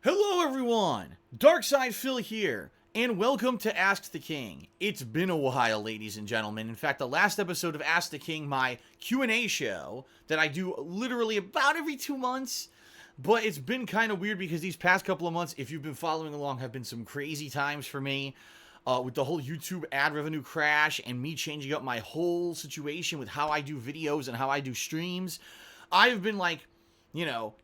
Hello everyone, Darkside Phil here, and welcome to Ask the King. It's been a while, ladies and gentlemen. In fact, the last episode of Ask the King, my Q&A show, that I do literally about every 2 months, but it's been kind of weird because these past couple of months, if you've been following along, have been some crazy times for me. With the whole YouTube ad revenue crash and me changing up my whole situation with how I do videos and how I do streams, I've been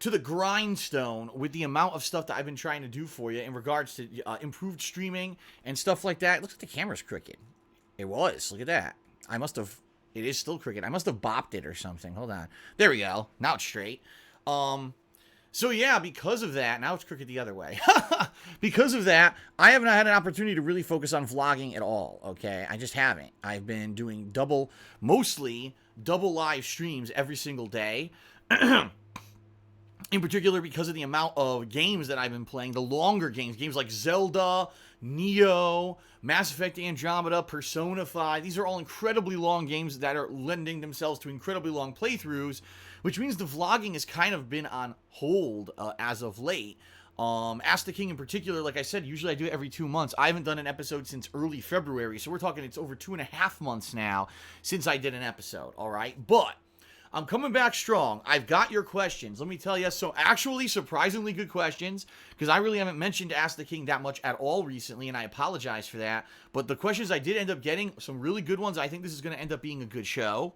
to the grindstone with the amount of stuff that I've been trying to do for you in regards to improved streaming and stuff like that. Looks like the camera's crooked. It was. Look at that. It is still crooked. I must have bopped it or something. Hold on. There we go. Now it's straight. So yeah, because of that, now it's crooked the other way. Because of that, I haven't had an opportunity to really focus on vlogging at all, okay? I just haven't. I've been doing mostly double live streams every single day. In particular, because of the amount of games that I've been playing, the longer games like Zelda, Neo, Mass Effect Andromeda, Persona 5. These are all incredibly long games that are lending themselves to incredibly long playthroughs, which means the vlogging has kind of been on hold as of late. Ask the King in particular, like I said, usually I do it every 2 months. I haven't done an episode since early February, so we're talking it's over 2.5 months now since I did an episode, all right? But I'm coming back strong. I've got your questions. Let me tell you, so actually surprisingly good questions, because I really haven't mentioned Ask the King that much at all recently, and I apologize for that. But the questions I did end up getting, some really good ones. I think this is going to end up being a good show.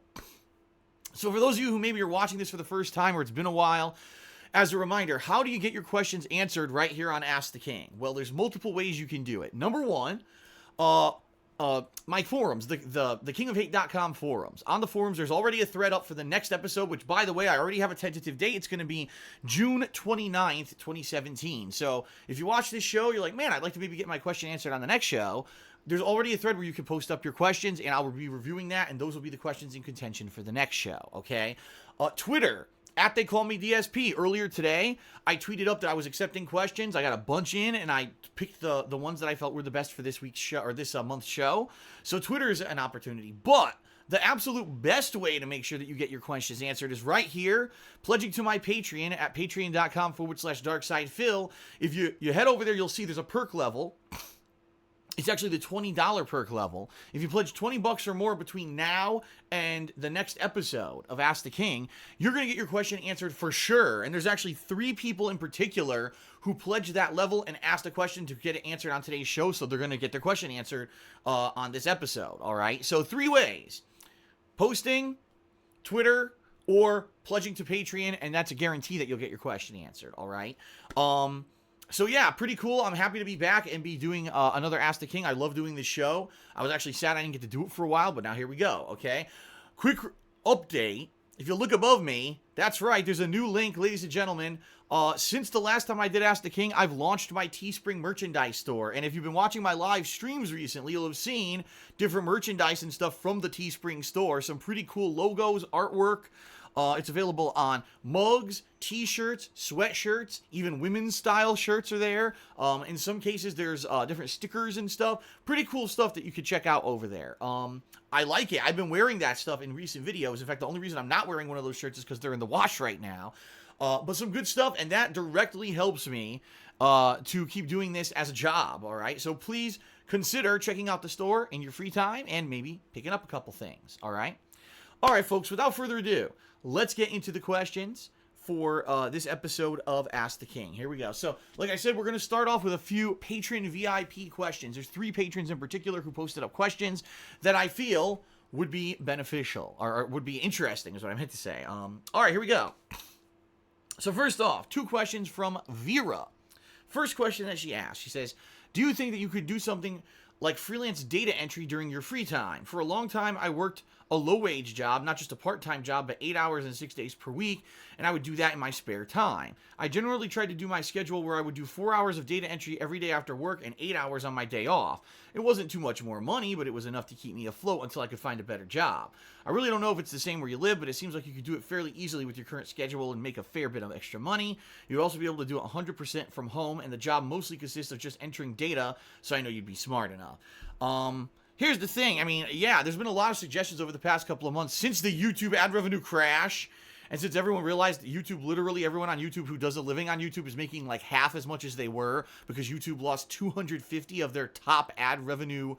So for those of you who maybe are watching this for the first time or it's been a while, as a reminder, how do you get your questions answered right here on Ask the King? Well, there's multiple ways you can do it. Number one, my forums, the kingofhate.com forums. On the forums, there's already a thread up for the next episode, which, by the way, I already have a tentative date. It's going to be June 29th, 2017. So if you watch this show, you're like, man, I'd like to maybe get my question answered on the next show. There's already a thread where you can post up your questions, and I'll be reviewing that, and those will be the questions in contention for the next show, okay? Twitter. They call me DSP. Earlier today, I tweeted up that I was accepting questions. I got a bunch in, and I picked the ones that I felt were the best for this week's show, or this month's show. So Twitter is an opportunity. But the absolute best way to make sure that you get your questions answered is right here, pledging to my Patreon at patreon.com/darksidephil. If you head over there, you'll see there's a perk level. It's actually the $20 perk level. If you pledge $20 or more between now and the next episode of Ask the King, you're going to get your question answered for sure. And there's actually 3 people in particular who pledged that level and asked a question to get it answered on today's show. So they're going to get their question answered on this episode. All right. So 3 ways: posting, Twitter, or pledging to Patreon. And that's a guarantee that you'll get your question answered. All right. So yeah, pretty cool. I'm happy to be back and be doing another Ask the King. I love doing this show. I was actually sad I didn't get to do it for a while, but now here we go, okay? Quick update. If you look above me, that's right, there's a new link, ladies and gentlemen. Since the last time I did Ask the King, I've launched my Teespring merchandise store. And if you've been watching my live streams recently, you'll have seen different merchandise and stuff from the Teespring store. Some pretty cool logos, artwork. It's available on mugs, t-shirts, sweatshirts, even women's style shirts are there. In some cases, there's different stickers and stuff. Pretty cool stuff that you could check out over there. I like it. I've been wearing that stuff in recent videos. In fact, the only reason I'm not wearing one of those shirts is because they're in the wash right now. But some good stuff, and that directly helps me to keep doing this as a job, all right? So please consider checking out the store in your free time and maybe picking up a couple things, all right? All right, folks, without further ado, let's get into the questions for this episode of Ask the King. Here we go. So, like I said, we're going to start off with a few patron VIP questions. There's 3 patrons in particular who posted up questions that I feel would be beneficial, or would be interesting, is what I meant to say. All right, here we go. So first off, 2 questions from Vera. First question that she asked, she says, do you think that you could do something like freelance data entry during your free time? For a long time, I worked a low-wage job, not just a part-time job, but 8 hours and 6 days per week, and I would do that in my spare time. I generally tried to do my schedule where I would do 4 hours of data entry every day after work and 8 hours on my day off. It wasn't too much more money, but it was enough to keep me afloat until I could find a better job. I really don't know if it's the same where you live, but it seems like you could do it fairly easily with your current schedule and make a fair bit of extra money. You'd also be able to do it 100% from home, and the job mostly consists of just entering data, so I know you'd be smart enough. Here's the thing. I mean, yeah, there's been a lot of suggestions over the past couple of months since the YouTube ad revenue crash And since everyone realized that YouTube, literally everyone on YouTube who does a living on YouTube is making like half as much as they were because YouTube lost 250 of their top ad revenue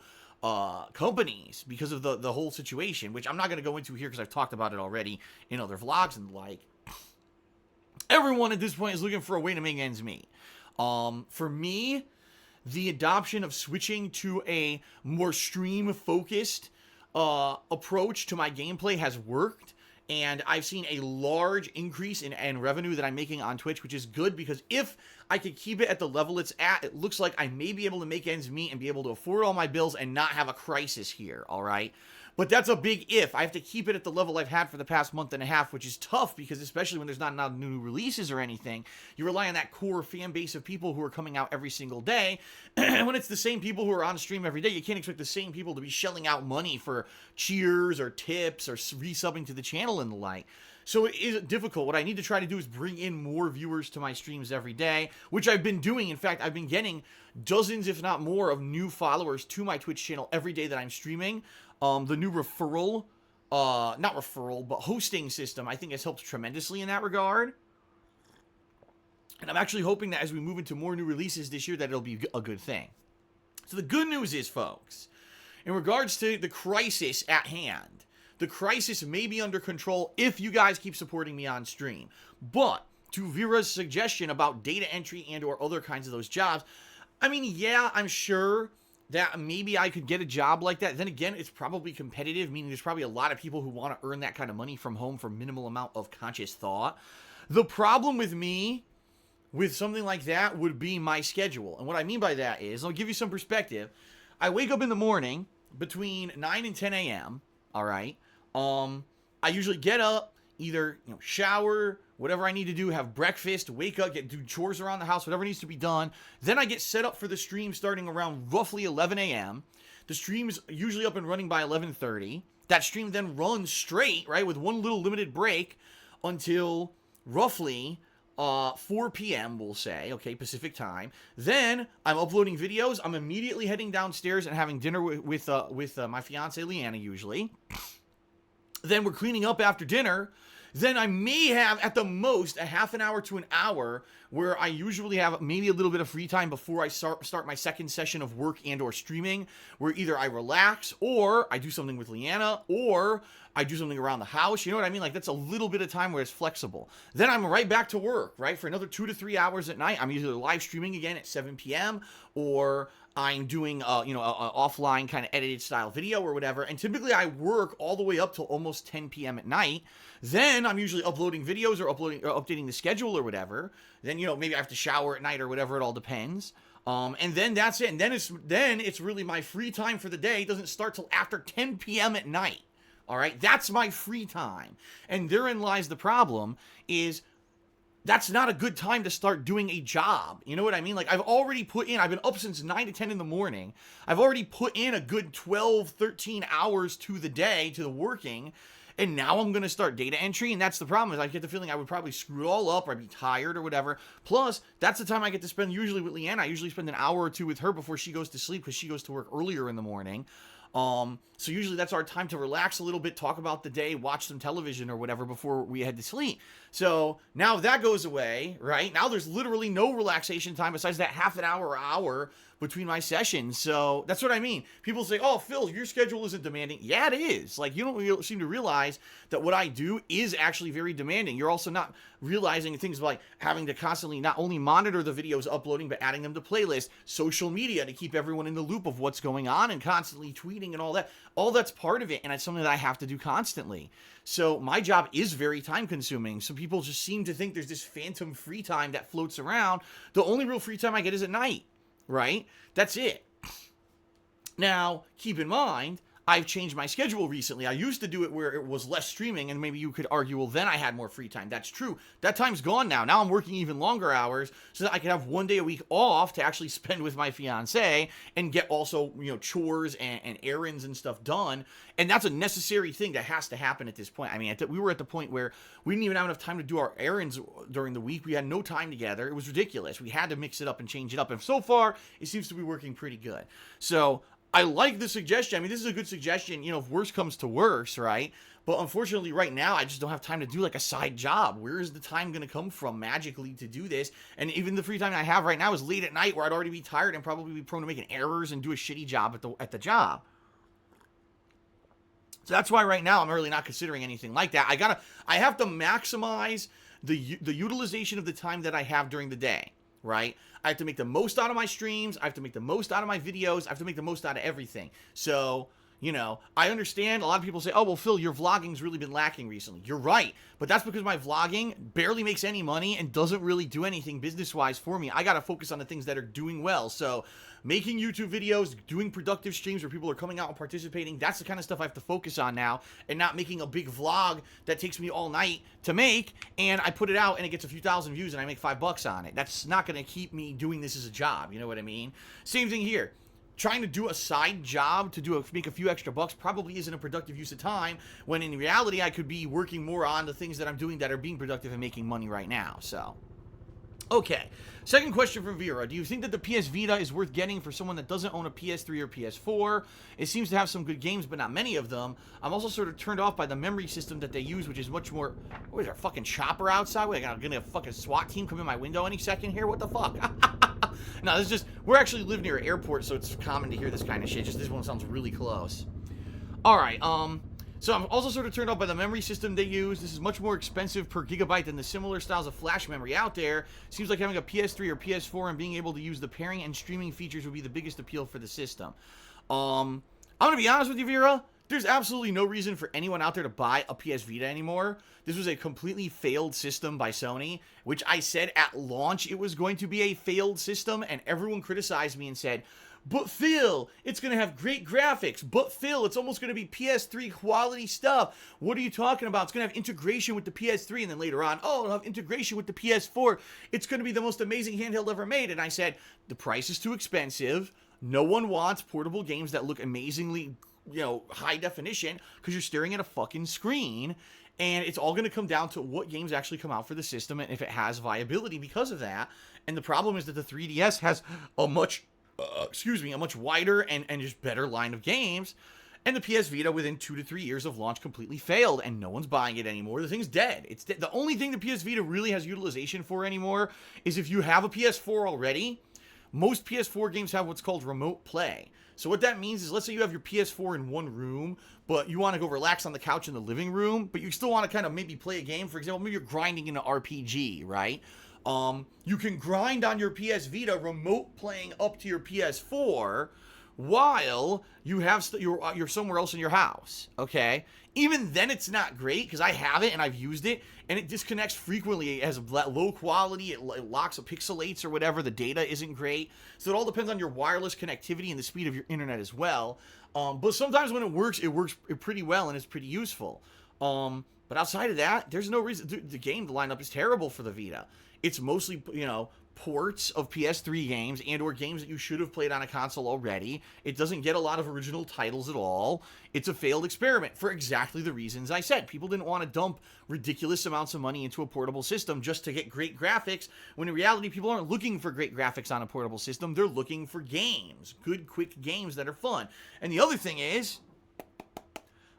companies because of the whole situation, which I'm not going to go into here because I've talked about it already in other vlogs and the like. Everyone at this point is looking for a way to make ends meet. For me, the adoption of switching to a more stream-focused approach to my gameplay has worked, and I've seen a large increase in revenue that I'm making on Twitch, which is good because if I could keep it at the level it's at, it looks like I may be able to make ends meet and be able to afford all my bills and not have a crisis here, all right? But that's a big if. I have to keep it at the level I've had for the past month and a half, which is tough because especially when there's not enough new releases or anything, you rely on that core fan base of people who are coming out every single day. And when it's the same people who are on stream every day, you can't expect the same people to be shelling out money for cheers or tips or resubbing to the channel and the like. So it is difficult. What I need to try to do is bring in more viewers to my streams every day, which I've been doing. In fact, I've been getting dozens, if not more, of new followers to my Twitch channel every day that I'm streaming. The new referral, not referral, but hosting system, I think has helped tremendously in that regard. And I'm actually hoping that as we move into more new releases this year, that it'll be a good thing. So the good news is, folks, in regards to the crisis at hand, the crisis may be under control if you guys keep supporting me on stream. But to Vera's suggestion about data entry and or other kinds of those jobs, I mean, yeah, I'm sure that maybe I could get a job like that. Then again, it's probably competitive, meaning there's probably a lot of people who want to earn that kind of money from home for minimal amount of conscious thought. The problem with me with something like that would be my schedule. And what I mean by that is, I'll give you some perspective. I wake up in the morning between 9 and 10 a.m., all right? I usually get up, either, shower, whatever I need to do, have breakfast, wake up, do chores around the house, whatever needs to be done. Then I get set up for the stream starting around roughly 11 a.m. The stream is usually up and running by 11:30. That stream then runs straight, right, with one little limited break until roughly 4 p.m., we'll say, okay, Pacific time. Then I'm uploading videos. I'm immediately heading downstairs and having dinner with my fiance, Leanna, usually. Then we're cleaning up after dinner. Then I may have, at the most, a half an hour to an hour where I usually have maybe a little bit of free time before I start my second session of work and or streaming, where either I relax, or I do something with Leanna, or I do something around the house. You know what I mean? Like, that's a little bit of time where it's flexible. Then I'm right back to work, right? For another 2 to 3 hours at night. I'm either live streaming again at 7 p.m., or I'm doing, an offline kind of edited style video or whatever. And typically I work all the way up till almost 10 p.m. at night. Then I'm usually uploading videos or updating the schedule or whatever. Then, maybe I have to shower at night or whatever. It all depends. And then that's it. And then it's really my free time for the day. It doesn't start till after 10 p.m. at night. All right. That's my free time. And therein lies the problem is, that's not a good time to start doing a job. You know what I mean? Like, I've been up since 9 to 10 in the morning. I've already put in a good 12, 13 hours to the day, to the working. And now I'm going to start data entry. And that's the problem, is I get the feeling I would probably screw it all up, or I'd be tired or whatever. Plus, that's the time I get to spend usually with Leanna. I usually spend an hour or two with her before she goes to sleep, because she goes to work earlier in the morning. So usually that's our time to relax a little bit, talk about the day, watch some television or whatever before we head to sleep. So now that goes away, right? Now there's literally no relaxation time besides that half an hour or hour between my sessions. So that's what I mean. People say, oh, Phil, your schedule isn't demanding. Yeah, it is. Like, you don't seem to realize that what I do is actually very demanding. You're also not realizing things like having to constantly not only monitor the videos uploading, but adding them to playlists, social media to keep everyone in the loop of what's going on, and constantly tweeting and all that. All that's part of it, and it's something that I have to do constantly. So my job is very time consuming. Some people just seem to think there's this phantom free time that floats around. The only real free time I get is at night, right? That's it. Now, keep in mind, I've changed my schedule recently. I used to do it where it was less streaming, and maybe you could argue, well, then I had more free time. That's true. That time's gone now. Now I'm working even longer hours so that I can have 1 day a week off to actually spend with my fiance and get also, chores and errands and stuff done. And that's a necessary thing that has to happen at this point. I mean, we were at the point where we didn't even have enough time to do our errands during the week. We had no time together. It was ridiculous. We had to mix it up and change it up. And so far, it seems to be working pretty good. So I like the suggestion. I mean, this is a good suggestion, if worse comes to worse, right? But unfortunately, right now, I just don't have time to do like a side job. Where is the time going to come from magically to do this? And even the free time I have right now is late at night, where I'd already be tired and probably be prone to making errors and do a shitty job at the job. So that's why right now I'm really not considering anything like that. I have to maximize the utilization of the time that I have during the day, right? I have to make the most out of my streams. I have to make the most out of my videos. I have to make the most out of everything. So, you know, I understand a lot of people say, oh, well, Phil, your vlogging's really been lacking recently. You're right. But that's because my vlogging barely makes any money and doesn't really do anything business-wise for me. I got to focus on the things that are doing well. So making YouTube videos, doing productive streams where people are coming out and participating, that's the kind of stuff I have to focus on now, and not making a big vlog that takes me all night to make, and I put it out and it gets a few thousand views and I make $5 on it. That's not going to keep me doing this as a job. You know what I mean? Same thing here. Trying to do a side job to make a few extra bucks probably isn't a productive use of time, when in reality I could be working more on the things that I'm doing that are being productive and making money right now. So, okay. Second question from Vera. Do you think that the PS Vita is worth getting for someone that doesn't own a PS3 or PS4? It seems to have some good games, but not many of them. I'm also sort of turned off by the memory system that they use, which is much more... What is there, a fucking chopper outside? Wait, I'm gonna have a fucking SWAT team come in my window any second here? What the fuck? No, this is just... We're actually live near an airport, so it's common to hear this kind of shit. Just this one sounds really close. Alright, so I'm also sort of turned off by the memory system they use. This is much more expensive per gigabyte than the similar styles of flash memory out there. Seems like having a PS3 or PS4 and being able to use the pairing and streaming features would be the biggest appeal for the system. I'm going to be honest with you, Vera. There's absolutely no reason for anyone out there to buy a PS Vita anymore. This was a completely failed system by Sony, which I said at launch it was going to be a failed system, and everyone criticized me and said, but Phil, it's going to have great graphics. But Phil, it's almost going to be PS3 quality stuff. What are you talking about? It's going to have integration with the PS3. And then later on, oh, it'll have integration with the PS4. It's going to be the most amazing handheld ever made. And I said, the price is too expensive. No one wants portable games that look amazingly, you know, high definition, because you're staring at a fucking screen. And it's all going to come down to what games actually come out for the system and if it has viability because of that. And the problem is that the 3DS has a much wider and just better line of games. And the PS Vita, within 2 to 3 years of launch, completely failed, and no one's buying it anymore. The thing's dead. It's dead. The only thing the PS Vita really has utilization for anymore is if you have a PS4 already. Most PS4 games have what's called remote play. So what that means is, let's say you have your PS4 in one room, but you want to go relax on the couch in the living room, but you still want to kind of maybe play a game. For example, maybe you're grinding in an RPG, right? You can grind on your PS Vita, remote playing up to your PS4, while you have you're somewhere else in your house, okay? Even then, it's not great, because I have it and I've used it, and it disconnects frequently. It has low quality, it locks, it pixelates or whatever, the data isn't great. So it all depends on your wireless connectivity and the speed of your internet as well. But sometimes when it works pretty well and it's pretty useful. But outside of that, there's no reason. The lineup is terrible for the Vita. It's mostly, you know, ports of PS3 games and or games that you should have played on a console already. It doesn't get a lot of original titles at all. It's a failed experiment for exactly the reasons I said. People didn't want to dump ridiculous amounts of money into a portable system just to get great graphics, when in reality people aren't looking for great graphics on a portable system. They're looking for games, good, quick games that are fun. And the other thing is,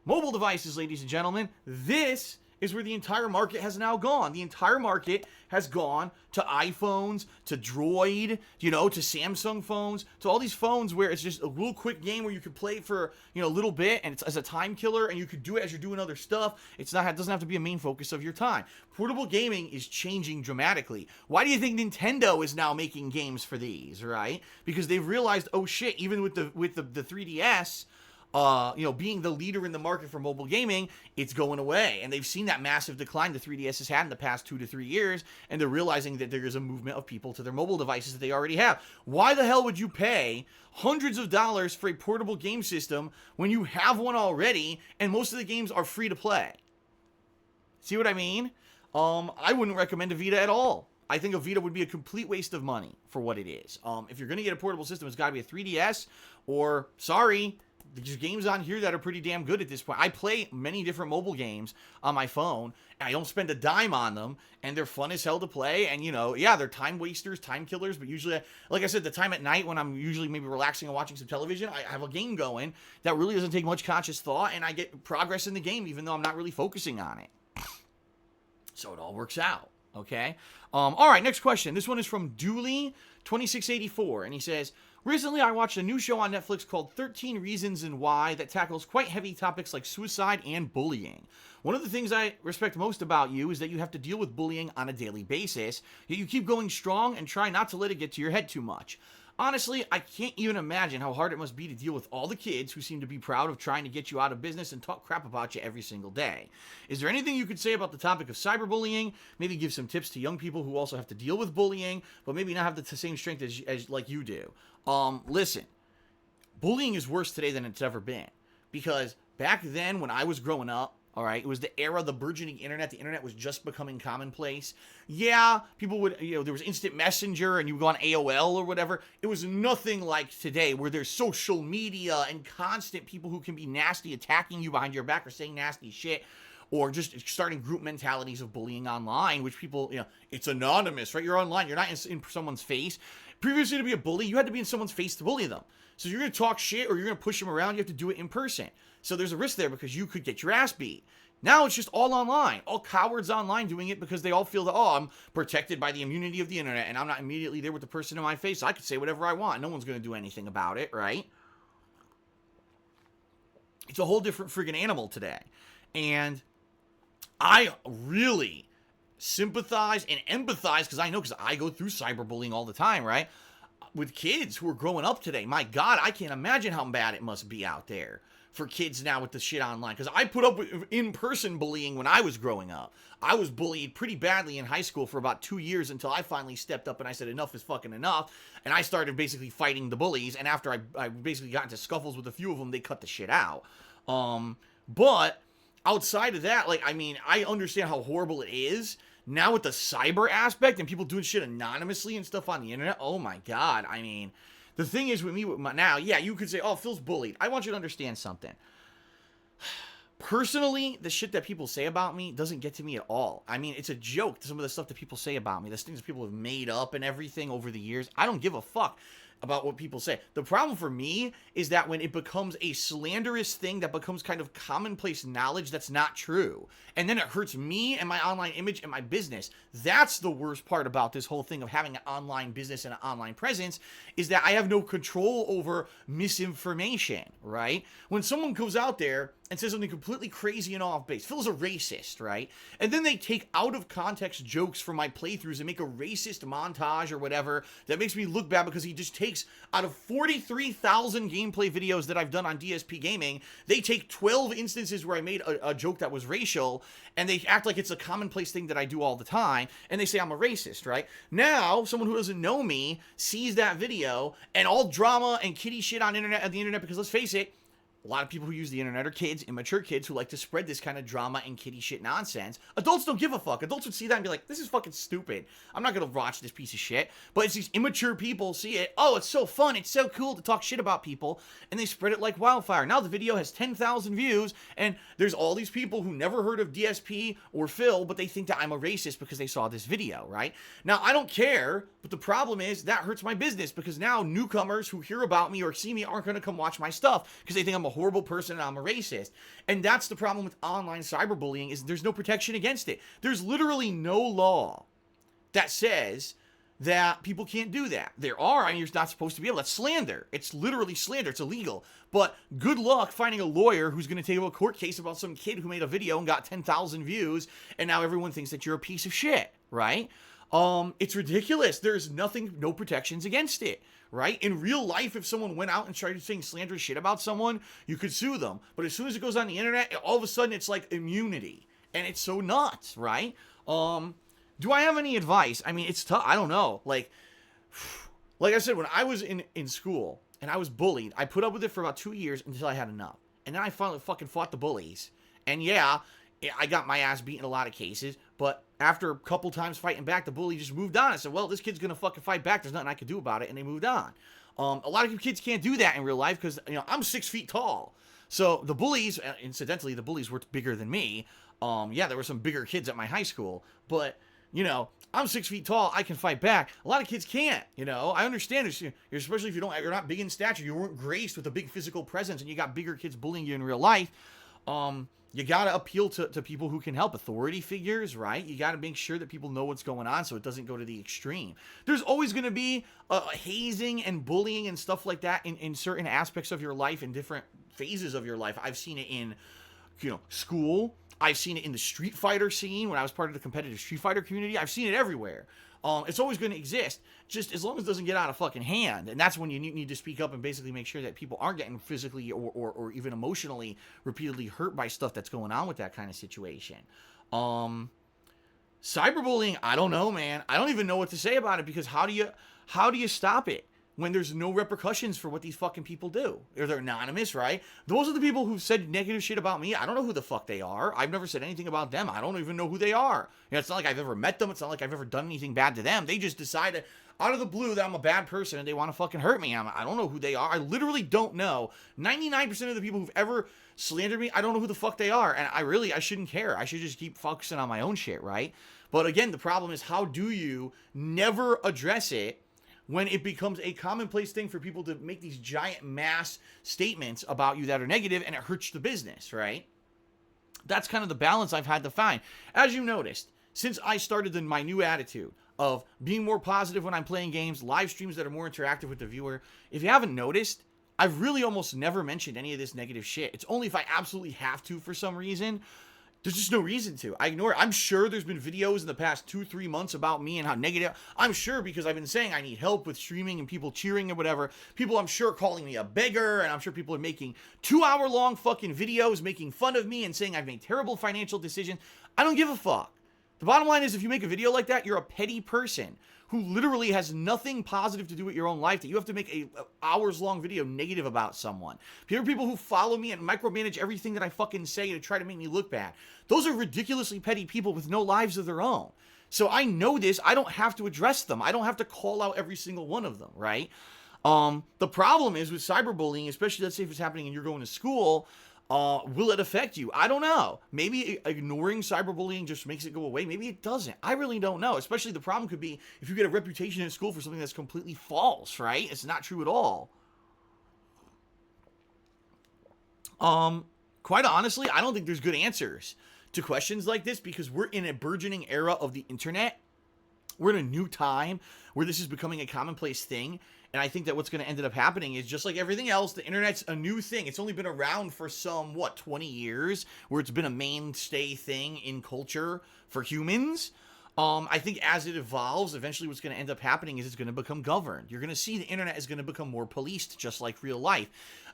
mobile devices, ladies and gentlemen. This is where the entire market has now gone. The entire market has gone to iPhones, to Droid, you know, to Samsung phones, to all these phones where it's just a real quick game where you can play for, you know, a little bit, and it's as a time killer, and you could do it as you're doing other stuff. It doesn't have to be a main focus of your time. Portable gaming is changing dramatically. Why do you think Nintendo is now making games for these, right? Because they've realized, oh shit, even with the 3DS, you know, being the leader in the market for mobile gaming, it's going away. And they've seen that massive decline the 3DS has had in the past 2 to 3 years, and they're realizing that there is a movement of people to their mobile devices that they already have. Why the hell would you pay hundreds of dollars for a portable game system when you have one already, and most of the games are free to play? See what I mean? I wouldn't recommend a Vita at all. I think a Vita would be a complete waste of money for what it is. If you're going to get a portable system, it's got to be a 3DS, or, sorry, there's games on here that are pretty damn good at this point. I play many different mobile games on my phone, and I don't spend a dime on them, and they're fun as hell to play. And, you know, yeah, they're time wasters, time killers, but usually, like I said, the time at night when I'm usually maybe relaxing and watching some television, I have a game going that really doesn't take much conscious thought, and I get progress in the game even though I'm not really focusing on it. So it all works out, okay? All right, next question. This one is from Dooley2684, and he says, recently I watched a new show on Netflix called 13 Reasons and Why that tackles quite heavy topics like suicide and bullying. One of the things I respect most about you is that you have to deal with bullying on a daily basis, yet you keep going strong and try not to let it get to your head too much. Honestly, I can't even imagine how hard it must be to deal with all the kids who seem to be proud of trying to get you out of business and talk crap about you every single day. Is there anything you could say about the topic of cyberbullying? Maybe give some tips to young people who also have to deal with bullying, but maybe not have the same strength as like you do. Listen, bullying is worse today than it's ever been. Because back then when I was growing up, all right, it was the era of the burgeoning internet. The internet was just becoming commonplace. Yeah, people would, you know, there was instant messenger and you would go on AOL or whatever. It was nothing like today where there's social media and constant people who can be nasty attacking you behind your back or saying nasty shit or just starting group mentalities of bullying online, which people, you know, it's anonymous, right? You're online. You're not in someone's face. Previously, to be a bully, you had to be in someone's face to bully them. So you're going to talk shit or you're going to push them around, you have to do it in person. So there's a risk there because you could get your ass beat. Now it's just all online. All cowards online doing it because they all feel that, oh, I'm protected by the immunity of the internet and I'm not immediately there with the person in my face. So I could say whatever I want. No one's going to do anything about it, right? It's a whole different friggin' animal today. And I really sympathize and empathize because I go through cyberbullying all the time, right? With kids who are growing up today. My God, I can't imagine how bad it must be out there for kids now with the shit online. Because I put up with in-person bullying when I was growing up. I was bullied pretty badly in high school for about 2 years until I finally stepped up and I said enough is fucking enough. And I started basically fighting the bullies. And after I basically got into scuffles with a few of them, they cut the shit out. But outside of that, like, I mean, I understand how horrible it is. Now with the cyber aspect and people doing shit anonymously and stuff on the internet, oh my God. I mean, the thing is with me now, yeah, you could say, oh, Phil's bullied. I want you to understand something. Personally, the shit that people say about me doesn't get to me at all. I mean, it's a joke, some of the stuff that people say about me. There's things that people have made up and everything over the years. I don't give a fuck about what people say. The problem for me is that when it becomes a slanderous thing that becomes kind of commonplace knowledge that's not true, and then it hurts me and my online image and my business. That's the worst part about this whole thing of having an online business and an online presence, is that I have no control over misinformation, right? When someone goes out there and says something completely crazy and off base, Phil's a racist, right? And then they take out of context jokes from my playthroughs and make a racist montage or whatever that makes me look bad because he just takes out of 43,000 gameplay videos that I've done on DSP Gaming, they take 12 instances where I made a joke that was racial and they act like it's a commonplace thing that I do all the time and they say I'm a racist, right? Now, someone who doesn't know me sees that video and all drama and kiddie shit on the internet because let's face it, a lot of people who use the internet are kids, immature kids who like to spread this kind of drama and kiddie shit nonsense. Adults don't give a fuck. Adults would see that and be like, this is fucking stupid. I'm not going to watch this piece of shit. But it's these immature people see it. Oh, it's so fun. It's so cool to talk shit about people. And they spread it like wildfire. Now the video has 10,000 views. And there's all these people who never heard of DSP or Phil, but they think that I'm a racist because they saw this video, right? Now, I don't care. But the problem is that hurts my business because now newcomers who hear about me or see me aren't going to come watch my stuff because they think I'm a horrible person and I'm a racist. And that's the problem with online cyberbullying, is there's no protection against it. There's literally no law that says that people can't do that. There are, I mean, you're not supposed to be able. That's slander. It's literally slander. It's illegal. But good luck finding a lawyer who's going to take a court case about some kid who made a video and got 10,000 views and now everyone thinks that you're a piece of shit, right? It's ridiculous. There's no protections against it, right? In real life, if someone went out and started saying slanderous shit about someone, you could sue them. But as soon as it goes on the internet, all of a sudden it's like immunity. And it's so nuts, right? Do I have any advice? I mean, it's tough. I don't know. Like I said, when I was in school and I was bullied, I put up with it for about 2 years until I had enough. And then I finally fucking fought the bullies. And yeah, I got my ass beat in a lot of cases, but after a couple times fighting back, the bully just moved on. I said, well, this kid's going to fucking fight back. There's nothing I can do about it. And they moved on. A lot of kids can't do that in real life because, I'm 6 feet tall. So the bullies, incidentally, the bullies were bigger than me. Yeah, there were some bigger kids at my high school, but, I'm 6 feet tall. I can fight back. A lot of kids can't, I understand this, especially if you're not big in stature, you weren't graced with a big physical presence and you got bigger kids bullying you in real life. You got to appeal to people who can help, authority figures, right? You got to make sure that people know what's going on so it doesn't go to the extreme. There's always going to be hazing and bullying and stuff like that in certain aspects of your life, in different phases of your life. I've seen it in, school. I've seen it in the Street Fighter scene when I was part of the competitive Street Fighter community. I've seen it everywhere. It's always going to exist, just as long as it doesn't get out of fucking hand. And that's when you need to speak up and basically make sure that people aren't getting physically or even emotionally repeatedly hurt by stuff that's going on with that kind of situation. Cyberbullying, I don't know, man. I don't even know what to say about it, because how do you stop it when there's no repercussions for what these fucking people do? They're anonymous, right? Those are the people who said negative shit about me. I don't know who the fuck they are. I've never said anything about them. I don't even know who they are. It's not like I've ever met them. It's not like I've ever done anything bad to them. They just decided out of the blue that I'm a bad person and they want to fucking hurt me. I don't know who they are. I literally don't know. 99% of the people who've ever slandered me, I don't know who the fuck they are. And I shouldn't care. I should just keep focusing on my own shit, right? But again, the problem is, how do you never address it when it becomes a commonplace thing for people to make these giant mass statements about you that are negative, and it hurts the business, right? That's kind of the balance I've had to find. As you noticed, since I started my new attitude of being more positive when I'm playing games, live streams that are more interactive with the viewer, if you haven't noticed, I've really almost never mentioned any of this negative shit. It's only if I absolutely have to for some reason. There's just no reason to. I ignore it. I'm sure there's been videos in the past 2-3 months about me and how negative. I'm sure, because I've been saying I need help with streaming and people cheering and whatever. People, I'm sure, calling me a beggar, and I'm sure people are making 2-hour-long fucking videos making fun of me and saying I've made terrible financial decisions. I don't give a fuck. The bottom line is, if you make a video like that, you're a petty person who literally has nothing positive to do with your own life, that you have to make a hours-long video negative about someone. There are people who follow me and micromanage everything that I fucking say to try to make me look bad. Those are ridiculously petty people with no lives of their own. So I know this. I don't have to address them. I don't have to call out every single one of them, right? The problem is with cyberbullying, especially, let's say if it's happening and you're going to school, will it affect you? I don't know. Maybe ignoring cyberbullying just makes it go away. Maybe it doesn't. I really don't know. Especially the problem could be if you get a reputation in school for something that's completely false, right? It's not true at all. Quite honestly, I don't think there's good answers to questions like this, because we're in a burgeoning era of the internet. We're in a new time where this is becoming a commonplace thing. And I think that what's going to end up happening is, just like everything else, the internet's a new thing. It's only been around for some, 20 years, where it's been a mainstay thing in culture for humans. I think as it evolves, eventually what's going to end up happening is it's going to become governed. You're going to see the internet is going to become more policed, just like real life.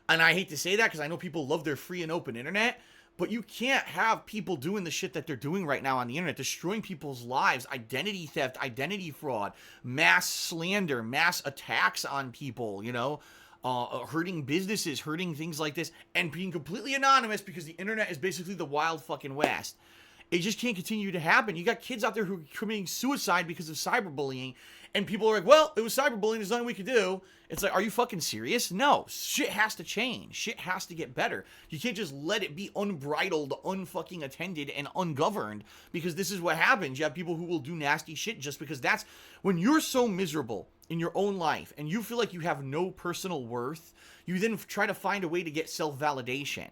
And I hate to say that, because I know people love their free and open internet, but you can't have people doing the shit that they're doing right now on the internet, destroying people's lives, identity theft, identity fraud, mass slander, mass attacks on people, hurting businesses, hurting things like this, and being completely anonymous, because the internet is basically the wild fucking west. It just can't continue to happen. You got kids out there who are committing suicide because of cyberbullying, and people are like, well, it was cyberbullying, there's nothing we could do. It's like, are you fucking serious? No, shit has to change. Shit has to get better. You can't just let it be unbridled, unfucking attended, and ungoverned, because this is what happens. You have people who will do nasty shit just because that's, when you're so miserable in your own life and you feel like you have no personal worth, you then try to find a way to get self-validation.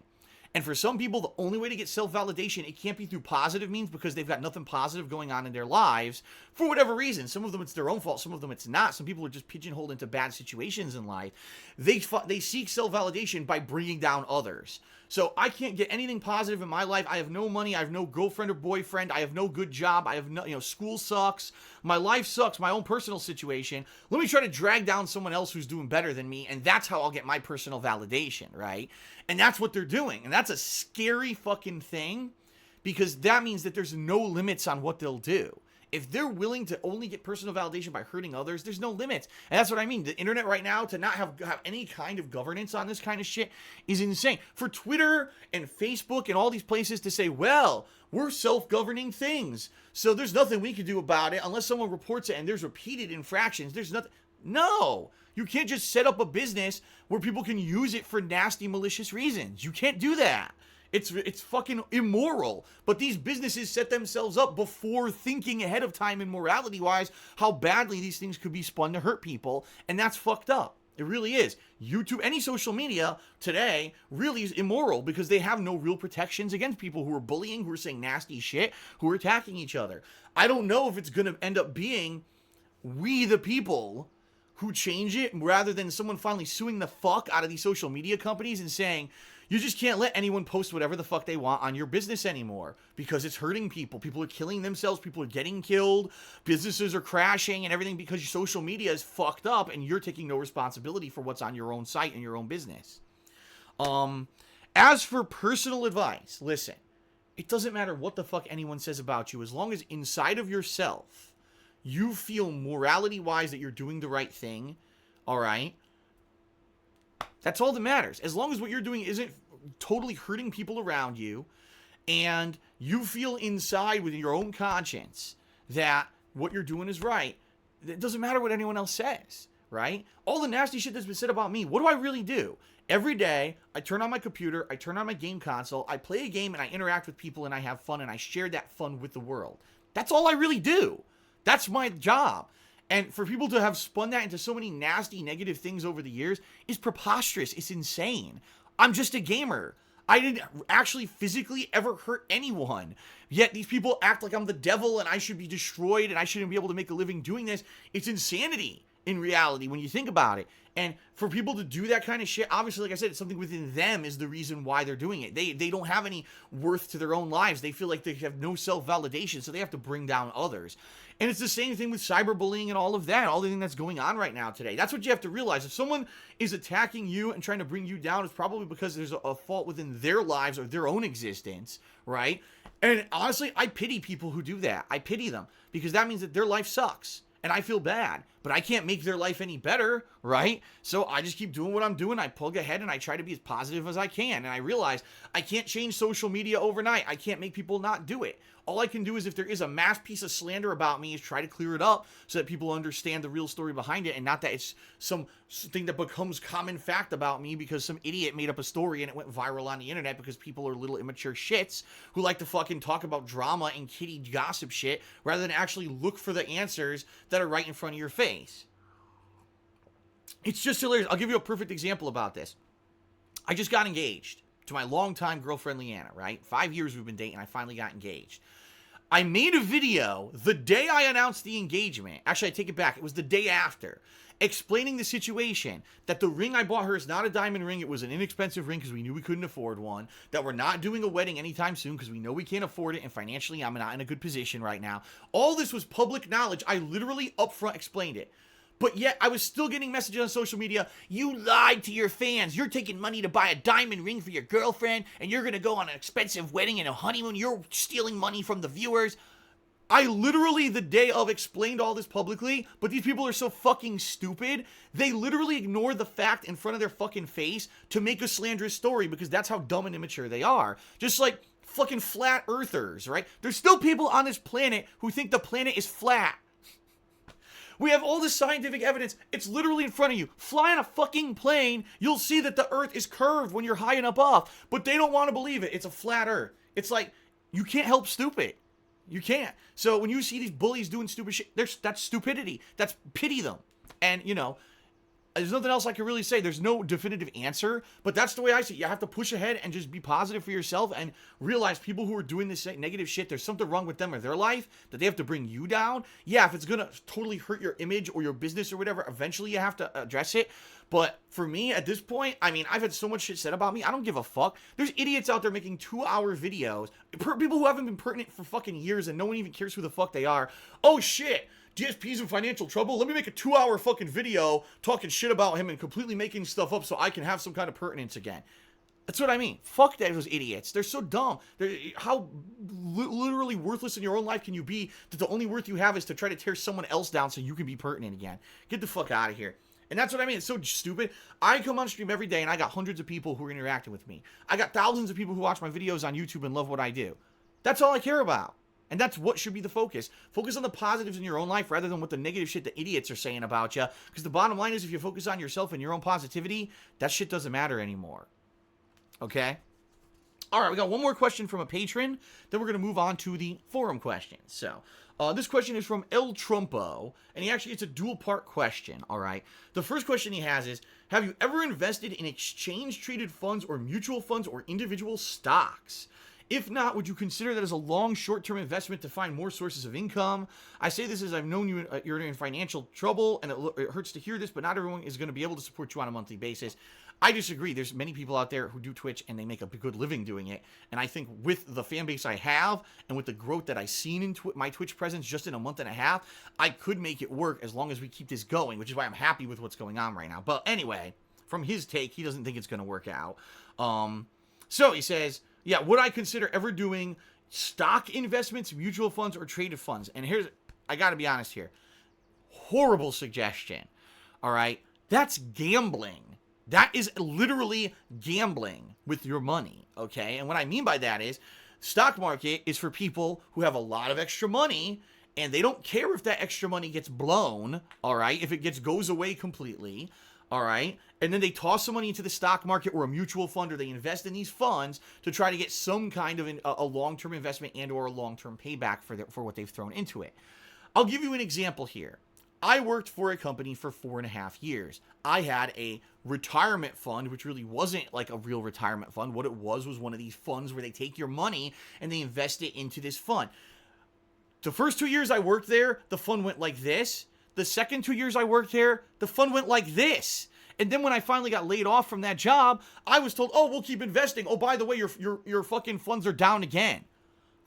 And for some people, the only way to get self-validation, it can't be through positive means, because they've got nothing positive going on in their lives for whatever reason. Some of them it's their own fault. Some of them it's not. Some people are just pigeonholed into bad situations in life. They seek self-validation by bringing down others. So I can't get anything positive in my life. I have no money. I have no girlfriend or boyfriend. I have no good job. I have no, school sucks. My life sucks. My own personal situation. Let me try to drag down someone else who's doing better than me, and that's how I'll get my personal validation, right? And that's what they're doing. And that's a scary fucking thing, because that means that there's no limits on what they'll do. If they're willing to only get personal validation by hurting others, there's no limits. And that's what I mean. The internet right now, to not have any kind of governance on this kind of shit is insane. For Twitter and Facebook and all these places to say, well, we're self-governing things, so there's nothing we can do about it unless someone reports it and there's repeated infractions. There's nothing. No. You can't just set up a business where people can use it for nasty, malicious reasons. You can't do that. It's fucking immoral. But these businesses set themselves up before thinking ahead of time and morality-wise how badly these things could be spun to hurt people, and that's fucked up. It really is. YouTube, any social media today really is immoral because they have no real protections against people who are bullying, who are saying nasty shit, who are attacking each other. I don't know if it's going to end up being we the people who change it rather than someone finally suing the fuck out of these social media companies and saying, you just can't let anyone post whatever the fuck they want on your business anymore because it's hurting people. People are killing themselves. People are getting killed. Businesses are crashing and everything because your social media is fucked up and you're taking no responsibility for what's on your own site and your own business. As for personal advice, listen, it doesn't matter what the fuck anyone says about you as long as inside of yourself you feel morality-wise that you're doing the right thing, all right? That's all that matters. As long as what you're doing isn't totally hurting people around you and you feel inside with your own conscience that what you're doing is right, it doesn't matter what anyone else says, right? All the nasty shit that's been said about me, what do I really do? Every day, I turn on my computer, I turn on my game console, I play a game and I interact with people and I have fun and I share that fun with the world. That's all I really do. That's my job. And for people to have spun that into so many nasty, negative things over the years is preposterous. It's insane. I'm just a gamer. I didn't actually physically ever hurt anyone. Yet these people act like I'm the devil and I should be destroyed and I shouldn't be able to make a living doing this. It's insanity in reality when you think about it. And for people to do that kind of shit, obviously, like I said, it's something within them is the reason why they're doing it. They don't have any worth to their own lives. They feel like they have no self-validation, so they have to bring down others. And it's the same thing with cyberbullying and all of that, all the thing that's going on right now today. That's what you have to realize. If someone is attacking you and trying to bring you down, it's probably because there's a fault within their lives or their own existence, right? And honestly, I pity people who do that. I pity them because that means that their life sucks. And I feel bad, but I can't make their life any better, right? So I just keep doing what I'm doing. I plug ahead and I try to be as positive as I can. And I realize I can't change social media overnight. I can't make people not do it. All I can do is if there is a mass piece of slander about me is try to clear it up so that people understand the real story behind it and not that it's some thing that becomes common fact about me because some idiot made up a story and it went viral on the internet because people are little immature shits who like to fucking talk about drama and kitty gossip shit rather than actually look for the answers that are right in front of your face. It's just hilarious. I'll give you a perfect example about this. I just got engaged to my longtime girlfriend, Leanna, right? 5 years we've been dating. I finally got engaged. I made a video the day I announced the engagement. Actually, I take it back. It was the day after. Explaining the situation. That the ring I bought her is not a diamond ring. It was an inexpensive ring because we knew we couldn't afford one. That we're not doing a wedding anytime soon because we know we can't afford it. And financially, I'm not in a good position right now. All this was public knowledge. I literally upfront explained it. But yet, I was still getting messages on social media, you lied to your fans, you're taking money to buy a diamond ring for your girlfriend, and you're gonna go on an expensive wedding and a honeymoon, you're stealing money from the viewers. I literally, the day of, explained all this publicly, but these people are so fucking stupid, they literally ignore the fact in front of their fucking face to make a slanderous story, because that's how dumb and immature they are. Just like fucking flat earthers, right? There's still people on this planet who think the planet is flat. We have all this scientific evidence. It's literally in front of you. Fly on a fucking plane, you'll see that the earth is curved when you're high and above. But they don't want to believe it. It's a flat earth. It's like, you can't help stupid. You can't. So when you see these bullies doing stupid shit, that's stupidity. That's pity them. And, you know, there's nothing else I can really say. There's no definitive answer, but that's the way I see it. You have to push ahead and just be positive for yourself and realize people who are doing this negative shit, there's something wrong with them or their life that they have to bring you down. Yeah, if it's going to totally hurt your image or your business or whatever, eventually you have to address it. But for me, at this point, I mean, I've had so much shit said about me. I don't give a fuck. There's idiots out there making 2-hour videos. People who haven't been pertinent for fucking years and no one even cares who the fuck they are. Oh, shit. DSP's in financial trouble. Let me make a 2-hour fucking video talking shit about him and completely making stuff up so I can have some kind of pertinence again. That's what I mean. Fuck those idiots. They're so dumb. How literally worthless in your own life can you be that the only worth you have is to try to tear someone else down so you can be pertinent again? Get the fuck out of here. And that's what I mean. It's so stupid. I come on stream every day and I got hundreds of people who are interacting with me. I got thousands of people who watch my videos on YouTube and love what I do. That's all I care about. And that's what should be the focus. Focus on the positives in your own life rather than what the negative shit the idiots are saying about you. Because the bottom line is if you focus on yourself and your own positivity, that shit doesn't matter anymore. Okay? All right, we got one more question from a patron. Then we're going to move on to the forum questions. So, this question is from El Trumpo, and it's a dual-part question, all right? The first question he has is, have you ever invested in exchange-traded funds or mutual funds or individual stocks? If not, would you consider that as a long, short-term investment to find more sources of income? I say this as I've known you're in financial trouble, and it hurts to hear this, but not everyone is going to be able to support you on a monthly basis. I disagree. There's many people out there who do Twitch, and they make a good living doing it. And I think with the fan base I have, and with the growth that I've seen in my Twitch presence just in a month and a half, I could make it work as long as we keep this going, which is why I'm happy with what's going on right now. But anyway, from his take, he doesn't think it's going to work out. So he says, yeah, would I consider ever doing stock investments, mutual funds, or traded funds? And I got to be honest here. Horrible suggestion. All right? That's gambling. That is literally gambling with your money, okay? And what I mean by that is, stock market is for people who have a lot of extra money, and they don't care if that extra money gets blown, all right? If it goes away completely, all right? And then they toss some money into the stock market or a mutual fund, or they invest in these funds to try to get some kind of a long-term investment and or a long-term payback for what they've thrown into it. I'll give you an example here. I worked for a company for 4.5 years. I had a retirement fund, which really wasn't like a real retirement fund. What it was one of these funds where they take your money and they invest it into this fund. The first 2 years I worked there, the fund went like this. The second 2 years I worked there, the fund went like this. And then when I finally got laid off from that job, I was told, oh, we'll keep investing. Oh, by the way, your fucking funds are down again.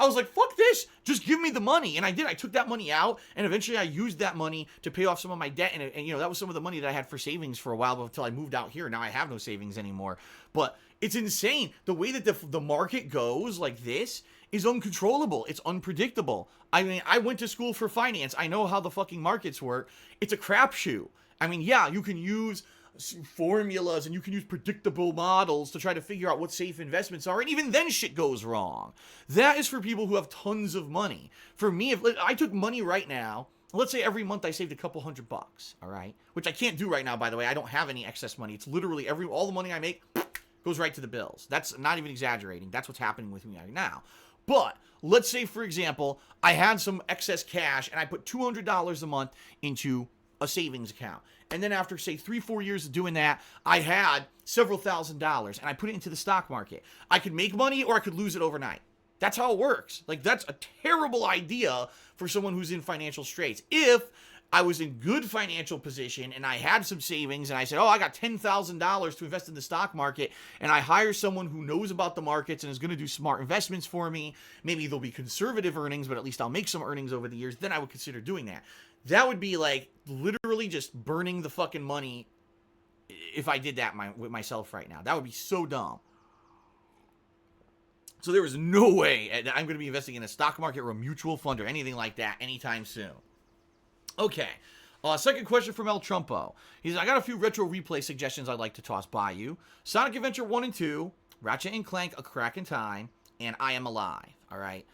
I was like, fuck this, just give me the money. And I did. I took that money out, and eventually I used that money to pay off some of my debt. And that was some of the money that I had for savings for a while until I moved out here. Now I have no savings anymore. But it's insane. The way that the market goes like this is uncontrollable. It's unpredictable. I mean, I went to school for finance. I know how the fucking markets work. It's a crapshoot. I mean, yeah, you can use formulas and you can use predictable models to try to figure out what safe investments are, and even then shit goes wrong. That is for people who have tons of money. For me, if I took money right now, let's say every month I saved a couple $100, all right, which I can't do right now, by the way. I don't have any excess money. It's literally all the money I make goes right to the bills. That's not even exaggerating. That's what's happening with me right now. But let's say, for example, I had some excess cash and I put $200 a month into a savings account. And then after, say, 3-4 years of doing that, I had several $1,000s, and I put it into the stock market. I could make money or I could lose it overnight. That's how it works. Like, that's a terrible idea for someone who's in financial straits. If I was in good financial position and I had some savings and I said, oh, I got $10,000 to invest in the stock market, and I hire someone who knows about the markets and is going to do smart investments for me, maybe they'll be conservative earnings, but at least I'll make some earnings over the years, then I would consider doing that. That would be like literally just burning the fucking money if I did that with myself right now. That would be so dumb. So there is no way that I'm going to be investing in a stock market or a mutual fund or anything like that anytime soon. Okay. Second question from El Trumpo. He says, I got a few retro replay suggestions I'd like to toss by you. Sonic Adventure 1 and 2, Ratchet and Clank, A Crack in Time, and I Am Alive. All right.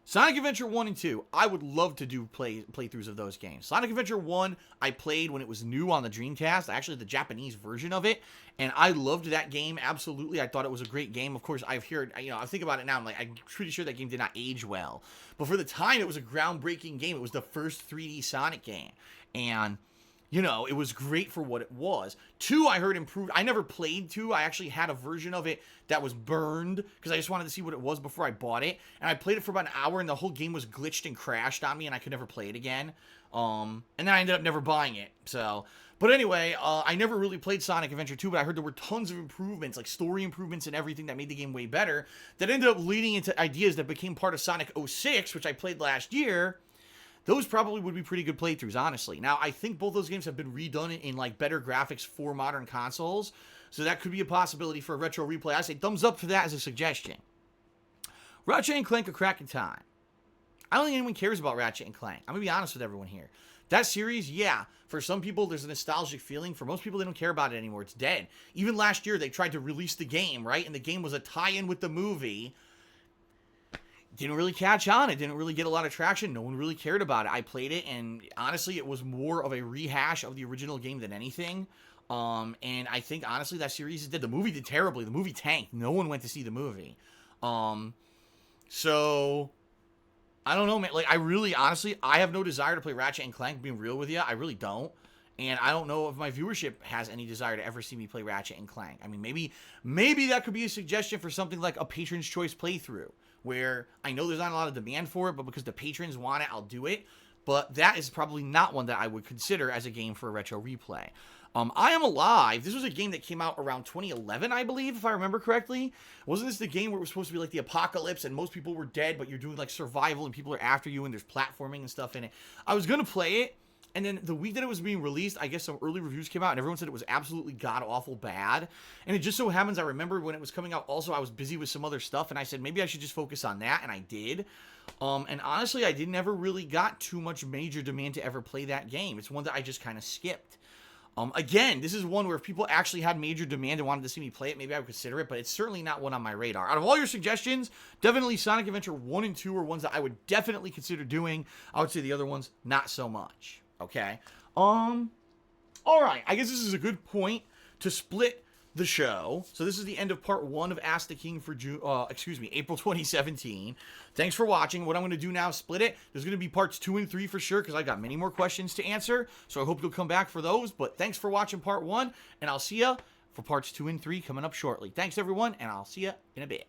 Sonic Adventure 1 and 2, I would love to do playthroughs of those games. Sonic Adventure 1, I played when it was new on the Dreamcast, actually the Japanese version of it, and I loved that game, absolutely. I thought it was a great game. Of course, I've heard, I think about it now, I'm pretty sure that game did not age well. But for the time, it was a groundbreaking game. It was the first 3D Sonic game, and it was great for what it was. 2, I heard improved. I never played 2. I actually had a version of it that was burned because I just wanted to see what it was before I bought it. And I played it for about an hour, and the whole game was glitched and crashed on me, and I could never play it again. And then I ended up never buying it. But anyway, I never really played Sonic Adventure 2, but I heard there were tons of improvements, like story improvements and everything that made the game way better, that ended up leading into ideas that became part of Sonic 06, which I played last year. Those probably would be pretty good playthroughs, honestly. Now, I think both those games have been redone in like better graphics for modern consoles. So that could be a possibility for a retro replay. I say thumbs up for that as a suggestion. Ratchet and Clank: A Crack in Time. I don't think anyone cares about Ratchet and Clank. I'm going to be honest with everyone here. That series, yeah, for some people, there's a nostalgic feeling. For most people, they don't care about it anymore. It's dead. Even last year, they tried to release the game, right? And the game was a tie-in with the movie. Didn't really catch on. It didn't really get a lot of traction. No one really cared about it. I played it, and honestly, it was more of a rehash of the original game than anything. And I think, honestly, that series is dead. The movie did terribly. The movie tanked. No one went to see the movie. So, I don't know, man. Like, I really, honestly, I have no desire to play Ratchet and Clank, being real with you. I really don't. And I don't know if my viewership has any desire to ever see me play Ratchet and Clank. I mean, maybe that could be a suggestion for something like a Patron's Choice playthrough, where I know there's not a lot of demand for it, but because the patrons want it, I'll do it. But that is probably not one that I would consider as a game for a retro replay. I Am Alive. This was a game that came out around 2011, I believe, if I remember correctly. Wasn't this the game where it was supposed to be like the apocalypse and most people were dead, but you're doing like survival and people are after you and there's platforming and stuff in it? I was going to play it, and then the week that it was being released, I guess some early reviews came out and everyone said it was absolutely god-awful bad. And it just so happens I remember when it was coming out also I was busy with some other stuff, and I said maybe I should just focus on that, and I did. And honestly, I never really got too much major demand to ever play that game. It's one that I just kind of skipped. Again, this is one where if people actually had major demand and wanted to see me play it, maybe I would consider it, but it's certainly not one on my radar. Out of all your suggestions, definitely Sonic Adventure 1 and 2 are ones that I would definitely consider doing. I would say the other ones, not so much. Okay? Alright, I guess this is a good point to split the show. So this is the end of part 1 of Ask the King for April 2017. Thanks for watching. What I'm going to do now is split it. There's going to be parts 2 and 3 for sure, because I've got many more questions to answer. So I hope you'll come back for those. But thanks for watching part 1, and I'll see ya for parts 2 and 3 coming up shortly. Thanks, everyone, and I'll see ya in a bit.